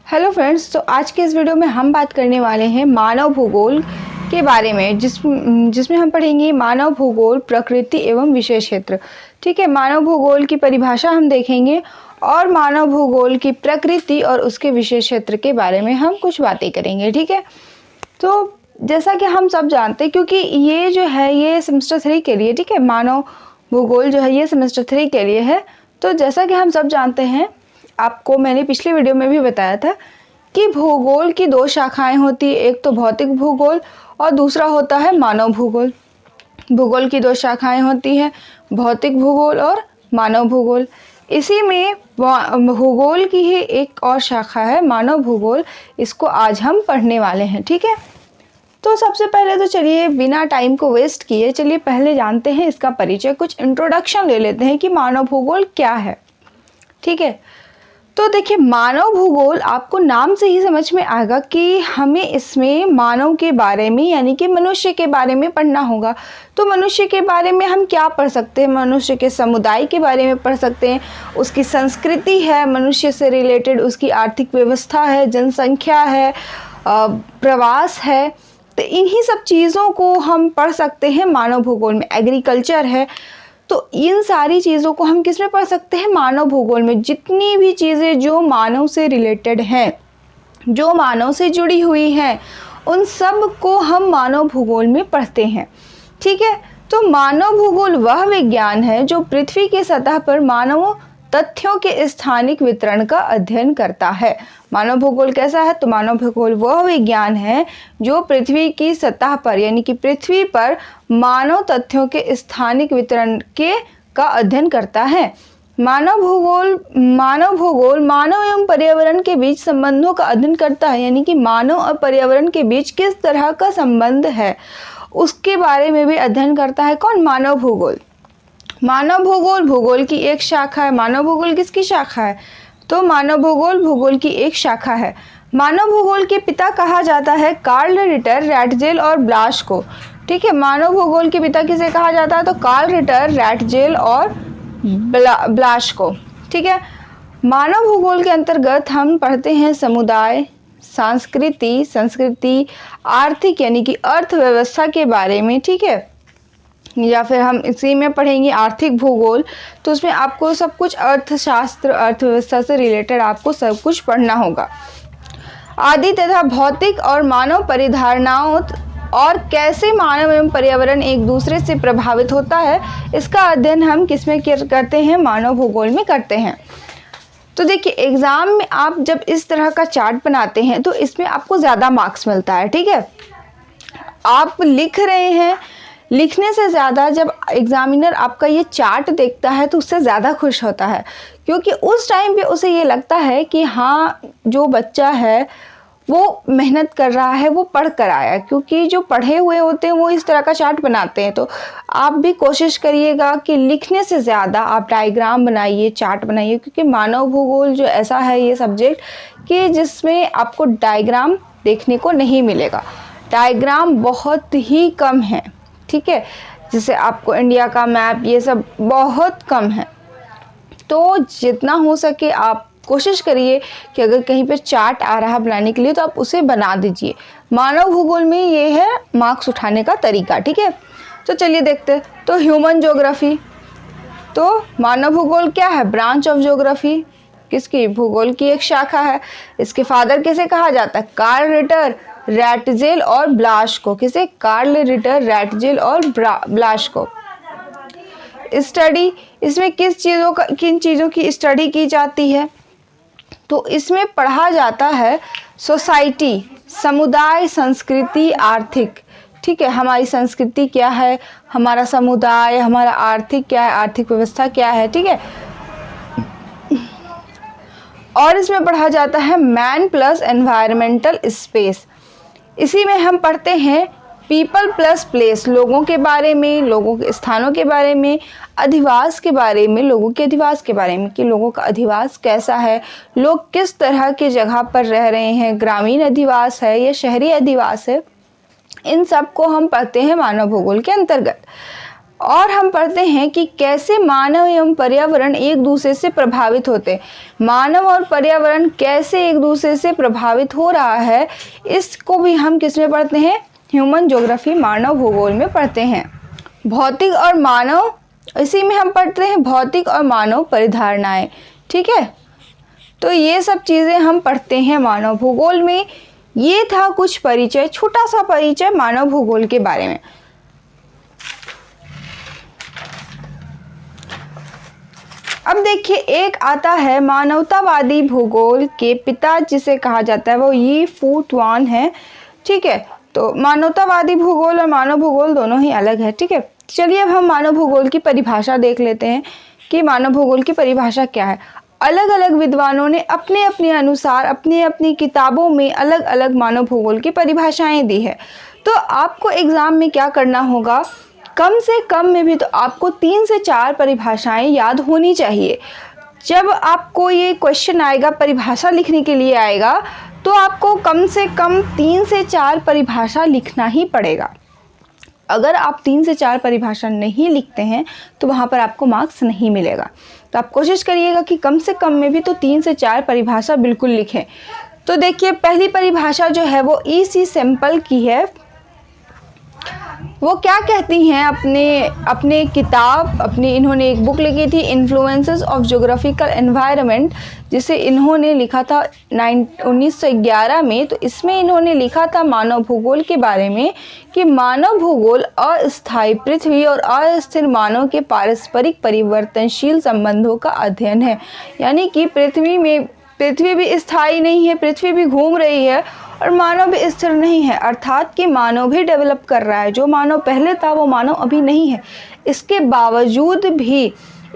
Hello friends, तो आज के इस वीडियो में हम बात करने वाले हैं मानव भूगोल के बारे में, जिसमें हम पढ़ेंगे मानव भूगोल, प्रकृति एवं विषय क्षेत्र। ठीक है, मानव भूगोल की परिभाषा हम देखेंगे और मानव भूगोल की प्रकृति और उसके विषय क्षेत्र के बारे में हम कुछ बातें करेंगे। ठीक है, तो जैसा कि हम सब जानते हैं, क्योंकि ये जो है ये सेमेस्टर 3 के लिए, ठीक है, मानव भूगोल जो है ये सेमेस्टर 3 के लिए है। तो जैसा कि हम सब जानते हैं, आपको मैंने पिछले वीडियो में भी बताया था कि भूगोल की दो शाखाएं होती है, एक तो भौतिक भूगोल और दूसरा होता है मानव भूगोल। भूगोल की दो शाखाएं होती हैं, भौतिक भूगोल और मानव भूगोल। इसी में भूगोल की ही एक और शाखा है मानव भूगोल, इसको आज हम पढ़ने वाले हैं। ठीक है, तो सबसे पहले तो चलिए बिना टाइम को वेस्ट किए चलिए पहले जानते हैं इसका परिचय, कुछ इंट्रोडक्शन ले लेते हैं कि मानव भूगोल क्या है। ठीक है, तो देखिए मानव भूगोल आपको नाम से ही समझ में आएगा कि हमें इसमें मानव के बारे में यानी कि मनुष्य के बारे में पढ़ना होगा। तो मनुष्य के बारे में हम क्या पढ़ सकते हैं? मनुष्य के समुदाय के बारे में पढ़ सकते हैं, उसकी संस्कृति है, मनुष्य से रिलेटेड उसकी आर्थिक व्यवस्था है, जनसंख्या है, प्रवास है, तो इन्हीं सब चीज़ों को हम पढ़ सकते हैं मानव भूगोल में। एग्रीकल्चर है, तो इन सारी चीज़ों को हम किस में पढ़ सकते हैं? मानव भूगोल में। जितनी भी चीज़ें जो मानव से रिलेटेड हैं, जो मानव से जुड़ी हुई हैं, उन सब को हम मानव भूगोल में पढ़ते हैं। ठीक है, तो मानव भूगोल वह विज्ञान है जो पृथ्वी की सतह पर मानव तथ्यों के स्थानिक वितरण का अध्ययन करता है। मानव भूगोल कैसा है? तो मानव भूगोल वह विज्ञान है जो पृथ्वी की सतह पर यानी कि पृथ्वी पर मानव तथ्यों के स्थानिक वितरण का अध्ययन करता है। मानव भूगोल मानव एवं पर्यावरण के बीच संबंधों का अध्ययन करता है, यानी कि मानव और पर्यावरण के बीच किस तरह का संबंध है उसके बारे में भी अध्ययन करता है। कौन? मानव भूगोल। मानव भूगोल भूगोल की एक शाखा है। मानव भूगोल किसकी शाखा है? तो मानव भूगोल भूगोल की एक शाखा है। मानव भूगोल के पिता कहा जाता है कार्ल रिटर, रैटजेल और ब्लाश को। ठीक है, मानव भूगोल के पिता किसे कहा जाता है? तो कार्ल रिटर, रैटजेल और ब्लाश को। ठीक है, मानव भूगोल के अंतर्गत हम पढ़ते हैं समुदाय, संस्कृति, आर्थिक यानी कि अर्थव्यवस्था के बारे में। ठीक है, या फिर हम इसी में पढ़ेंगे आर्थिक भूगोल, तो उसमें आपको सब कुछ अर्थशास्त्र, अर्थव्यवस्था से रिलेटेड आपको सब कुछ पढ़ना होगा। आदि तथा भौतिक और मानव परिधारणाओं और कैसे मानव एवं पर्यावरण एक दूसरे से प्रभावित होता है, इसका अध्ययन हम किसमें करते हैं? मानव भूगोल में करते हैं। तो देखिए एग्ज़ाम में आप जब इस तरह का चार्ट बनाते हैं तो इसमें आपको ज़्यादा मार्क्स मिलता है। ठीक है, आप लिख रहे हैं, लिखने से ज़्यादा जब एग्ज़ामिनर आपका ये चार्ट देखता है तो उससे ज़्यादा खुश होता है, क्योंकि उस टाइम पे उसे ये लगता है कि हाँ जो बच्चा है वो मेहनत कर रहा है, वो पढ़ कर आया। क्योंकि जो पढ़े हुए होते हैं वो इस तरह का चार्ट बनाते हैं। तो आप भी कोशिश करिएगा कि लिखने से ज़्यादा आप डायग्राम बनाइए, चार्ट बनाइए, क्योंकि मानव भूगोल जो ऐसा है ये सब्जेक्ट कि जिसमें आपको डायग्राम देखने को नहीं मिलेगा। डायग्राम बहुत ही कम है। ठीक है, जैसे आपको इंडिया का मैप ये सब बहुत कम है। तो जितना हो सके आप कोशिश करिए कि अगर कहीं पे चार्ट आ रहा है बनाने के लिए तो आप उसे बना दीजिए। मानव भूगोल में ये है मार्क्स उठाने का तरीका। ठीक है, तो चलिए देखते हैं। तो ह्यूमन ज्योग्राफी, तो मानव भूगोल क्या है? ब्रांच ऑफ ज्योग्राफी, किसकी? भूगोल की एक शाखा है। इसके फादर किसे कहा जाता है? कार्ल रिटर, रैटजेल और ब्लाश को। किसे? कार्ल रिटर, रैटजेल और ब्लाश को। स्टडी, इसमें किन चीज़ों की स्टडी की जाती है? तो इसमें पढ़ा जाता है सोसाइटी, समुदाय, संस्कृति, आर्थिक। ठीक है, हमारी संस्कृति क्या है, हमारा समुदाय, हमारा आर्थिक क्या है, आर्थिक व्यवस्था क्या है। ठीक है, और इसमें पढ़ा जाता है मैन प्लस एनवायरमेंटल स्पेस। इसी में हम पढ़ते हैं पीपल प्लस प्लेस, लोगों के बारे में, लोगों के स्थानों के बारे में, अधिवास के बारे में, लोगों के अधिवास के बारे में कि लोगों का अधिवास कैसा है, लोग किस तरह की जगह पर रह रहे हैं, ग्रामीण अधिवास है या शहरी अधिवास है। इन सब को हम पढ़ते हैं मानव भूगोल के अंतर्गत। और हम पढ़ते हैं कि कैसे मानव एवं पर्यावरण एक दूसरे से प्रभावित होते हैं। मानव और पर्यावरण कैसे एक दूसरे से प्रभावित हो रहा है, इसको भी हम किस में पढ़ते हैं? ह्यूमन ज्योग्राफी, मानव भूगोल में पढ़ते हैं। भौतिक और मानव, इसी में हम पढ़ते हैं भौतिक और मानव परिधारणाएं। ठीक है, तो ये सब चीज़ें हम पढ़ते हैं मानव भूगोल में। ये था कुछ परिचय, छोटा सा परिचय मानव भूगोल के बारे में। अब देखिए, एक आता है मानवतावादी भूगोल के पिता जिसे कहा जाता है, वो यी फू ट्वान है। ठीक है, तो मानवतावादी भूगोल और मानव भूगोल दोनों ही अलग है। ठीक है, चलिए अब हम मानव भूगोल की परिभाषा देख लेते हैं कि मानव भूगोल की परिभाषा क्या है। अलग अलग विद्वानों ने अपने अपने अनुसार अपनी अपनी किताबों में अलग अलग मानव भूगोल की परिभाषाएं दी है। तो आपको एग्ज़ाम में क्या करना होगा, कम से कम में भी तो आपको 3 से 4 परिभाषाएं याद होनी चाहिए। जब आपको ये क्वेश्चन आएगा, परिभाषा लिखने के लिए आएगा, तो आपको कम से कम 3 से 4 परिभाषा लिखना ही पड़ेगा। अगर आप 3 से 4 परिभाषा नहीं लिखते हैं तो वहाँ पर आपको मार्क्स नहीं मिलेगा। तो आप कोशिश करिएगा कि कम से कम में भी तो 3 से 4 परिभाषा बिल्कुल लिखें। तो देखिए, पहली परिभाषा जो है वो ई.सी. सेम्पल की है। वो क्या कहती हैं, अपने किताब, इन्होंने एक बुक लिखी थी इन्फ्लुएंसेस ऑफ ज्योग्राफिकल एनवायरनमेंट, जिसे इन्होंने लिखा था 1911 में। तो इसमें इन्होंने लिखा था मानव भूगोल के बारे में कि मानव भूगोल अस्थायी पृथ्वी और अस्थिर मानव के पारस्परिक परिवर्तनशील संबंधों का अध्ययन है। यानी कि पृथ्वी भी स्थायी नहीं है, पृथ्वी भी घूम रही है और मानव भी स्थिर नहीं है, अर्थात कि मानव भी डेवलप कर रहा है। जो मानव पहले था वो मानव अभी नहीं है। इसके बावजूद भी,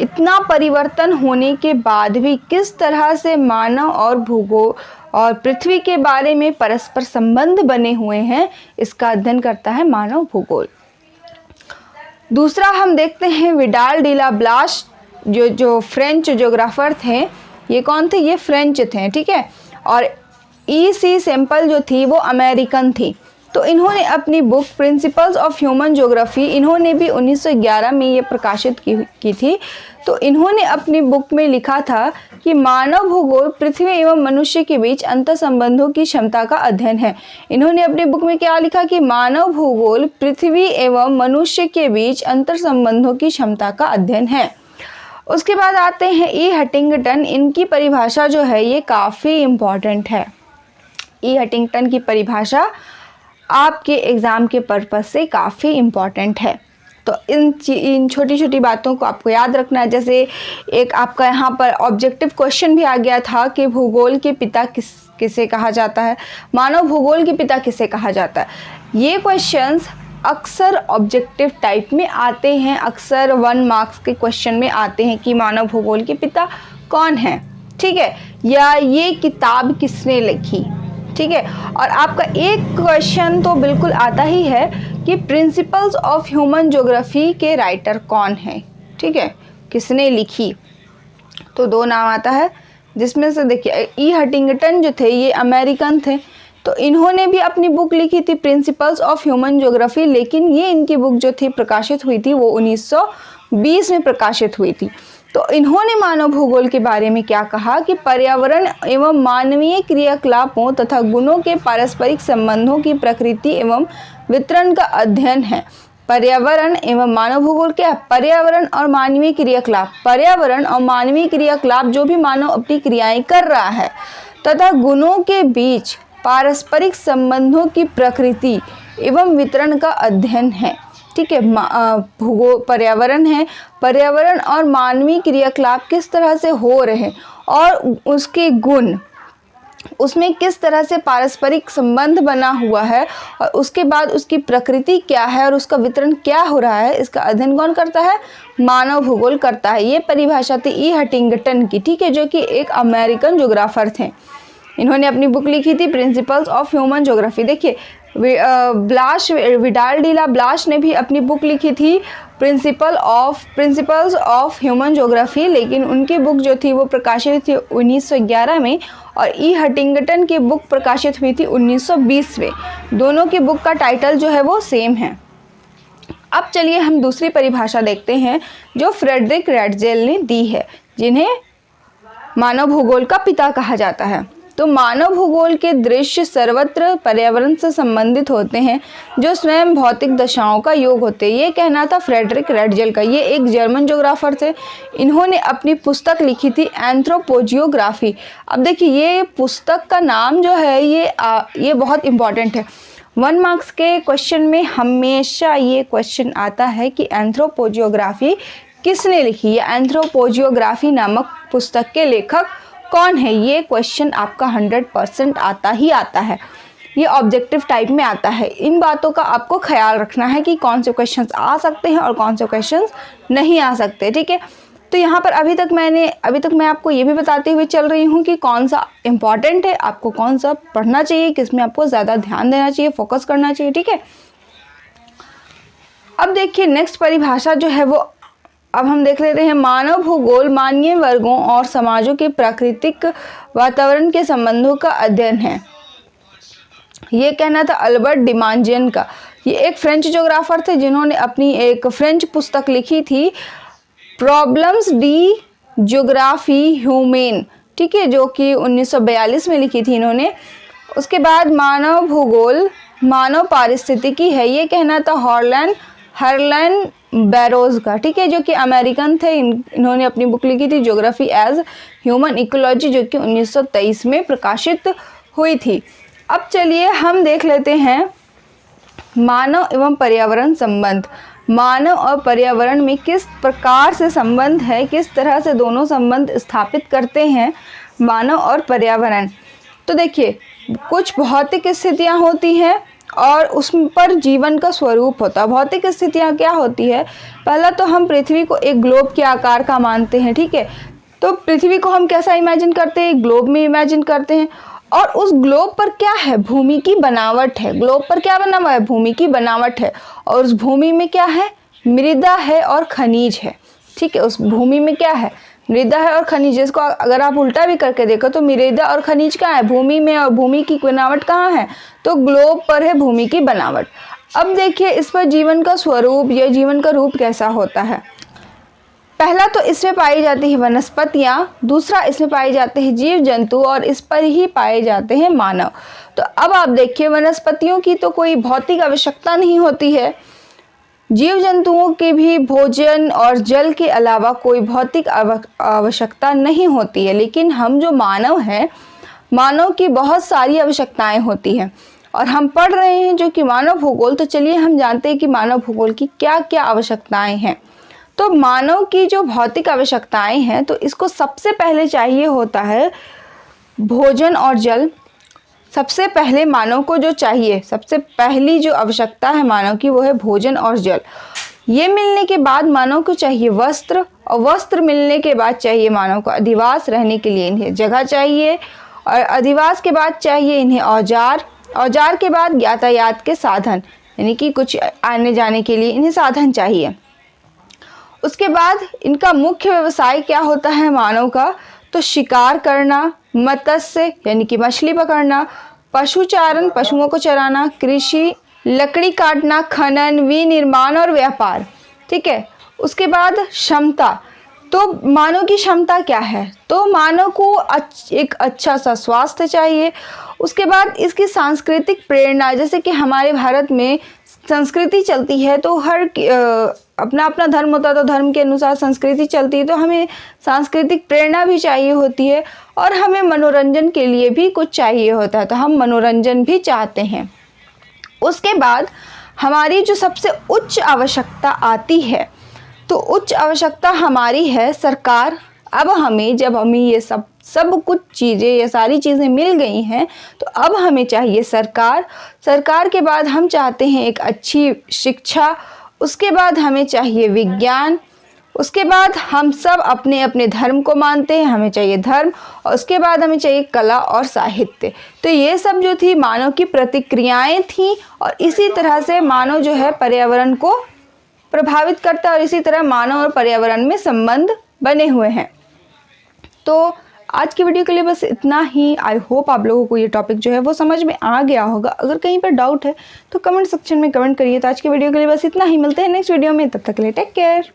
इतना परिवर्तन होने के बाद भी किस तरह से मानव और भूगोल और पृथ्वी के बारे में परस्पर संबंध बने हुए हैं, इसका अध्ययन करता है मानव भूगोल। दूसरा हम देखते हैं विडाल डी ला ब्लास, जो फ्रेंच ज्योग्राफर थे। ये कौन थे? ये फ्रेंच थे। ठीक है, और ई.सी. सेम्पल जो थी वो अमेरिकन थी। तो इन्होंने अपनी book principles of human geography, इन्होंने भी 1911 में ये प्रकाशित की थी। तो इन्होंने अपनी बुक में लिखा था कि मानव भूगोल पृथ्वी एवं मनुष्य के बीच अंतर संबंधों की क्षमता का अध्ययन है। इन्होंने अपनी बुक में क्या लिखा कि मानव भूगोल पृथ्वी एवं मनुष्य के बीच अंतर संबंधों की क्षमता का अध्ययन है। उसके बाद आते हैं ई हटिंगटन। इनकी परिभाषा जो है ये काफ़ी इम्पॉर्टेंट है। ई हटिंगटन की परिभाषा आपके एग्ज़ाम के पर्पस से काफ़ी इम्पॉर्टेंट है। तो इन छोटी छोटी बातों को आपको याद रखना है। जैसे एक आपका यहाँ पर ऑब्जेक्टिव क्वेश्चन भी आ गया था कि भूगोल के पिता किसे कहा जाता है, मानव भूगोल के पिता किसे कहा जाता है। ये क्वेश्चंस अक्सर ऑब्जेक्टिव टाइप में आते हैं, अक्सर 1 मार्क्स के क्वेश्चन में आते हैं कि मानव भूगोल के पिता कौन है। ठीक है, या ये किताब किसने लिखी। ठीक है, और आपका एक क्वेश्चन तो बिल्कुल आता ही है कि प्रिंसिपल्स ऑफ ह्यूमन ज्योग्राफी के राइटर कौन है। ठीक है, किसने लिखी। तो 2 नाम आता है, जिसमें से देखिए ई हटिंगटन जो थे ये अमेरिकन थे। तो इन्होंने भी अपनी बुक लिखी थी प्रिंसिपल्स ऑफ ह्यूमन ज्योग्राफी, लेकिन ये इनकी बुक जो थी प्रकाशित हुई थी वो 1920 में प्रकाशित हुई थी। तो इन्होंने मानव भूगोल के बारे में क्या कहा कि पर्यावरण एवं मानवीय क्रियाकलापों तथा गुणों के पारस्परिक संबंधों की प्रकृति एवं वितरण का अध्ययन है। पर्यावरण एवं मानव भूगोल क्या है? पर्यावरण और मानवीय क्रियाकलाप, पर्यावरण और मानवीय क्रियाकलाप जो भी मानव अपनी क्रियाएं कर रहा है तथा गुणों के बीच पारस्परिक संबंधों की प्रकृति एवं वितरण का अध्ययन है। ठीक है, पर्यावरण है, पर्यावरण और मानवीय क्रियाकलाप किस तरह से हो रहे हैं और उसके गुण, उसमें किस तरह से पारस्परिक संबंध बना हुआ है और उसके बाद उसकी प्रकृति क्या है और उसका वितरण क्या हो रहा है, इसका अध्ययन कौन करता है? मानव भूगोल करता है। ये परिभाषा थी ई हटिंगटन की। ठीक है, जो कि एक अमेरिकन ज्योग्राफर थे। इन्होंने अपनी बुक लिखी थी प्रिंसिपल्स ऑफ ह्यूमन ज्योग्राफी। देखिए विडाल डी ला ब्लास ने भी अपनी बुक लिखी थी प्रिंसिपल्स ऑफ ह्यूमन ज्योग्राफी, लेकिन उनकी बुक जो थी वो प्रकाशित थी 1911 में और ई हटिंगटन की बुक प्रकाशित हुई थी 1920 में। दोनों की बुक का टाइटल जो है वो सेम है। अब चलिए हम दूसरी परिभाषा देखते हैं जो फ्रेडरिक रैटजेल ने दी है, जिन्हें मानव भूगोल का पिता कहा जाता है। तो मानव भूगोल के दृश्य सर्वत्र पर्यावरण से संबंधित होते हैं जो स्वयं भौतिक दशाओं का योग होते हैं। ये कहना था फ्रेडरिक रैटजेल का। ये एक जर्मन ज्योग्राफर थे। इन्होंने अपनी पुस्तक लिखी थी एंथ्रोपोजियोग्राफी। अब देखिए ये पुस्तक का नाम जो है ये बहुत इम्पॉर्टेंट है। 1 मार्क्स के क्वेश्चन में हमेशा ये क्वेश्चन आता है कि एंथ्रोपोजियोग्राफी किसने लिखी है, एंथ्रोपोजियोग्राफी नामक पुस्तक के लेखक कौन है। ये क्वेश्चन आपका 100% आता ही आता है। ये ऑब्जेक्टिव टाइप में आता है। इन बातों का आपको ख्याल रखना है कि कौन से क्वेश्चंस आ सकते हैं और कौन से क्वेश्चंस नहीं आ सकते, ठीक है। तो यहाँ पर अभी तक मैं आपको ये भी बताते हुए चल रही हूँ कि कौन सा इम्पॉर्टेंट है, आपको कौन सा पढ़ना चाहिए, किस में आपको ज़्यादा ध्यान देना चाहिए, फोकस करना चाहिए, ठीक है। अब देखिए नेक्स्ट परिभाषा जो है वो अब हम देख लेते हैं। मानव भूगोल मानवीय वर्गों और समाजों के प्राकृतिक वातावरण के संबंधों का अध्ययन है। ये कहना था अल्बर्ट डिमांजियन का। ये एक फ्रेंच ज्योग्राफर थे जिन्होंने अपनी एक फ्रेंच पुस्तक लिखी थी प्रॉब्लम्स डी ज्योग्राफी ह्यूमेन, ठीक है, जो कि 1942 में लिखी थी इन्होंने। उसके बाद मानव भूगोल मानव पारिस्थितिकी है। ये कहना था हर्लन बैरोज का, ठीक है, जो कि अमेरिकन थे। इन्होंने अपनी बुक लिखी थी ज्योग्राफी एज ह्यूमन इकोलॉजी, जो कि 1923 में प्रकाशित हुई थी। अब चलिए हम देख लेते हैं मानव एवं पर्यावरण संबंध। मानव और पर्यावरण में किस प्रकार से संबंध है, किस तरह से दोनों संबंध स्थापित करते हैं मानव और पर्यावरण। तो देखिए कुछ भौतिक स्थितियाँ होती हैं और उस पर जीवन का स्वरूप होता है। भौतिक स्थितियाँ क्या होती है, पहला तो हम पृथ्वी को एक ग्लोब के आकार का मानते हैं, ठीक है। तो पृथ्वी को हम कैसा इमेजिन करते हैं, ग्लोब में इमेजिन करते हैं। और उस ग्लोब पर क्या है, भूमि की बनावट है। ग्लोब पर क्या बना हुआ है, भूमि की बनावट है। और उस भूमि में क्या है, मृदा है और खनिज है, ठीक है। उस भूमि में क्या है, मृदा है और खनिज। इसको अगर आप उल्टा भी करके देखो तो मृदा और खनिज कहाँ है, भूमि में, और भूमि की बनावट कहाँ है, तो ग्लोब पर है भूमि की बनावट। अब देखिए इस पर जीवन का स्वरूप या जीवन का रूप कैसा होता है। पहला तो इसमें पाई जाती है वनस्पतियाँ, दूसरा इसमें पाए जाते हैं जीव जंतु, और इस पर ही पाए जाते हैं मानव। तो अब आप देखिए वनस्पतियों की तो कोई भौतिक आवश्यकता नहीं होती है, जीव जंतुओं के भी भोजन और जल के अलावा कोई भौतिक आवश्यकता नहीं होती है। लेकिन हम जो मानव हैं, मानव की बहुत सारी आवश्यकताएं होती हैं और हम पढ़ रहे हैं जो कि मानव भूगोल। तो चलिए हम जानते हैं कि मानव भूगोल की क्या क्या आवश्यकताएं हैं। तो मानव की जो भौतिक आवश्यकताएं हैं, तो इसको सबसे पहले चाहिए होता है भोजन और जल। सबसे पहले मानव को जो चाहिए, सबसे पहली जो आवश्यकता है मानव की, वो है भोजन और जल। ये मिलने के बाद मानव को चाहिए वस्त्र, और वस्त्र मिलने के बाद चाहिए मानव को अधिवास, रहने के लिए इन्हें जगह चाहिए, और अधिवास के बाद चाहिए इन्हें औजार, औजार के बाद यातायात के साधन, यानी कि कुछ आने जाने के लिए इन्हें साधन चाहिए। उसके बाद इनका मुख्य व्यवसाय क्या होता है मानव का, तो शिकार करना, मत्स्य यानी कि मछली पकड़ना, पशुचारण पशुओं को चराना, कृषि, लकड़ी काटना, खनन, विनिर्माण और व्यापार, ठीक है। उसके बाद क्षमता, तो मानव की क्षमता क्या है, तो मानव को एक अच्छा सा स्वास्थ्य चाहिए। उसके बाद इसकी सांस्कृतिक प्रेरणा, जैसे कि हमारे भारत में संस्कृति चलती है, तो हर अपना अपना धर्म होता है, तो धर्म के अनुसार संस्कृति चलती है, तो हमें सांस्कृतिक प्रेरणा भी चाहिए होती है, और हमें मनोरंजन के लिए भी कुछ चाहिए होता है, तो हम मनोरंजन भी चाहते हैं। उसके बाद हमारी जो सबसे उच्च आवश्यकता आती है, तो उच्च आवश्यकता हमारी है सरकार। अब हमें जब हमें ये सब कुछ चीज़ें, ये सारी चीज़ें मिल गई हैं, तो अब हमें चाहिए सरकार। सरकार के बाद हम चाहते हैं एक अच्छी शिक्षा। उसके बाद हमें चाहिए विज्ञान। उसके बाद हम सब अपने अपने धर्म को मानते हैं, हमें चाहिए धर्म। और उसके बाद हमें चाहिए कला और साहित्य। तो ये सब जो थी मानव की प्रतिक्रियाएं थी, और इसी तरह से मानव जो है पर्यावरण को प्रभावित करता है, और इसी तरह मानव और पर्यावरण में संबंध बने हुए हैं। तो आज की वीडियो के लिए बस इतना ही। आई होप आप लोगों को ये टॉपिक जो है वो समझ में आ गया होगा। अगर कहीं पर डाउट है तो कमेंट सेक्शन में कमेंट करिए। तो आज की वीडियो के लिए बस इतना ही, मिलते हैं नेक्स्ट वीडियो में, तब तक के लिए टेक केयर।